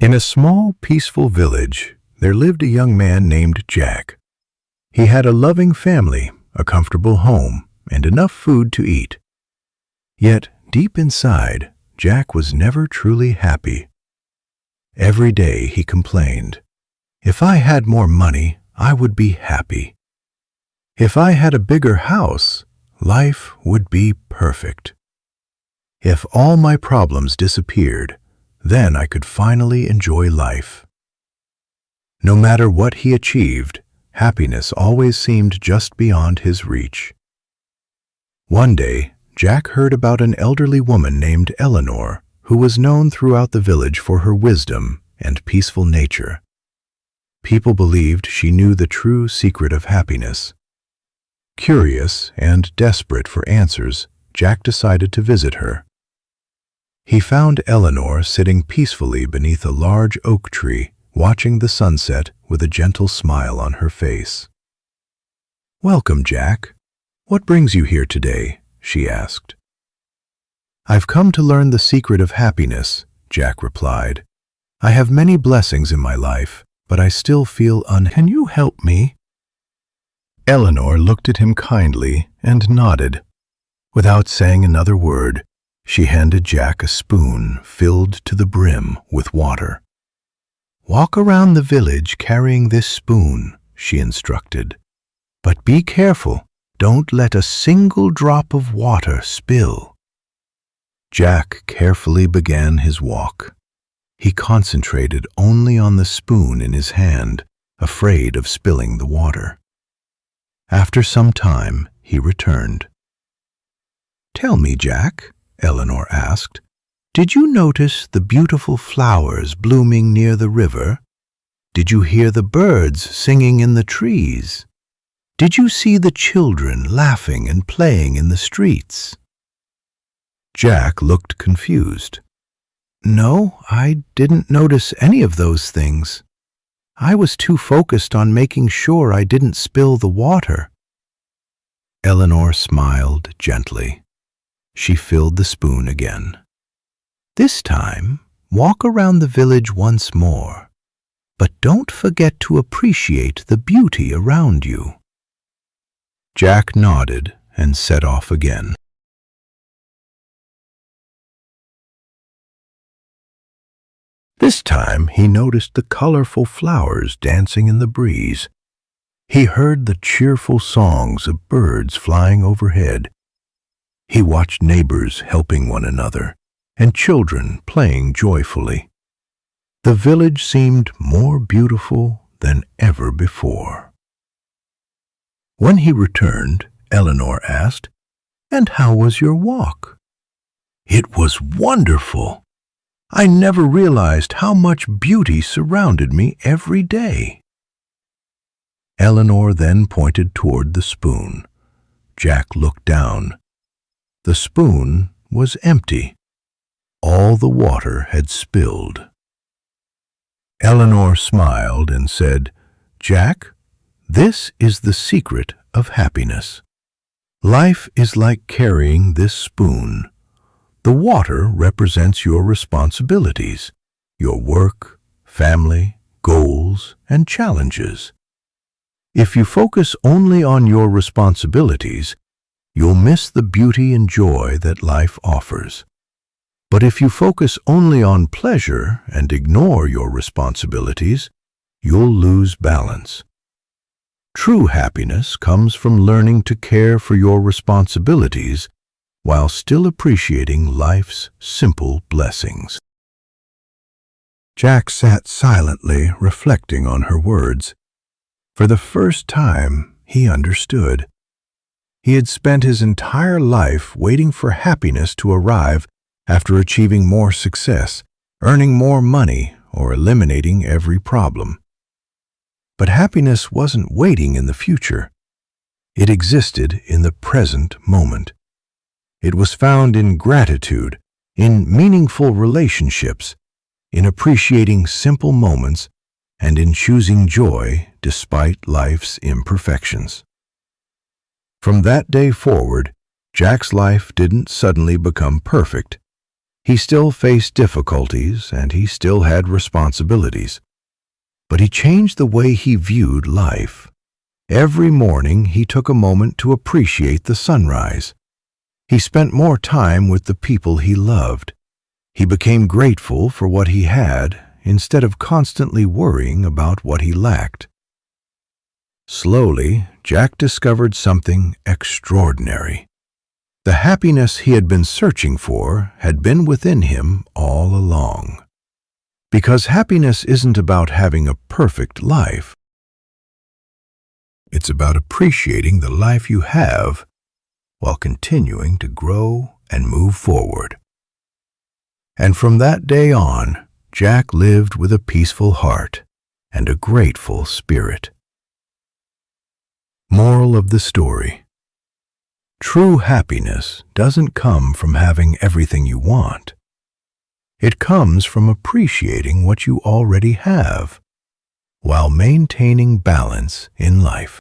In a small, peaceful village, there lived a young man named Jack. He had a loving family, a comfortable home, and enough food to eat. Yet, deep inside, Jack was never truly happy. Every day he complained, "If I had more money, I would be happy. If I had a bigger house, life would be perfect. If all my problems disappeared, then I could finally enjoy life." No matter what he achieved, happiness always seemed just beyond his reach. One day, Jack heard about an elderly woman named Eleanor, who was known throughout the village for her wisdom and peaceful nature. People believed she knew the true secret of happiness. Curious and desperate for answers, Jack decided to visit her. He found Eleanor sitting peacefully beneath a large oak tree, watching the sunset with a gentle smile on her face. "Welcome, Jack. What brings you here today?" she asked. "I've come to learn the secret of happiness," Jack replied. "I have many blessings in my life, but I still feel Can you help me?" Eleanor looked at him kindly and nodded. Without saying another word, she handed Jack a spoon filled to the brim with water. "Walk around the village carrying this spoon," she instructed. "But be careful, don't let a single drop of water spill." Jack carefully began his walk. He concentrated only on the spoon in his hand, afraid of spilling the water. After some time, he returned. "Tell me, Jack," Eleanor asked, "did you notice the beautiful flowers blooming near the river? Did you hear the birds singing in the trees? Did you see the children laughing and playing in the streets?" Jack looked confused. "No, I didn't notice any of those things. I was too focused on making sure I didn't spill the water." Eleanor smiled gently. She filled the spoon again. "This time, walk around the village once more, but don't forget to appreciate the beauty around you." Jack nodded and set off again. This time he noticed the colorful flowers dancing in the breeze. He heard the cheerful songs of birds flying overhead. He watched neighbors helping one another and children playing joyfully. The village seemed more beautiful than ever before. When he returned, Eleanor asked, "And how was your walk?" "It was wonderful. I never realized how much beauty surrounded me every day." Eleanor then pointed toward the spoon. Jack looked down. The spoon was empty. All the water had spilled. Eleanor smiled and said, "Jack, this is the secret of happiness. Life is like carrying this spoon. The water represents your responsibilities, your work, family, goals, and challenges. If you focus only on your responsibilities, you'll miss the beauty and joy that life offers. But if you focus only on pleasure and ignore your responsibilities, you'll lose balance. True happiness comes from learning to care for your responsibilities while still appreciating life's simple blessings." Jack sat silently, reflecting on her words. For the first time, he understood. He had spent his entire life waiting for happiness to arrive after achieving more success, earning more money, or eliminating every problem. But happiness wasn't waiting in the future. It existed in the present moment. It was found in gratitude, in meaningful relationships, in appreciating simple moments, and in choosing joy despite life's imperfections. From that day forward, Jack's life didn't suddenly become perfect. He still faced difficulties and he still had responsibilities, but he changed the way he viewed life. Every morning he took a moment to appreciate the sunrise. He spent more time with the people he loved. He became grateful for what he had instead of constantly worrying about what he lacked. Slowly, Jack discovered something extraordinary. The happiness he had been searching for had been within him all along. Because happiness isn't about having a perfect life. It's about appreciating the life you have while continuing to grow and move forward. And from that day on, Jack lived with a peaceful heart and a grateful spirit. Moral of the story: true happiness doesn't come from having everything you want. It comes from appreciating what you already have while maintaining balance in life.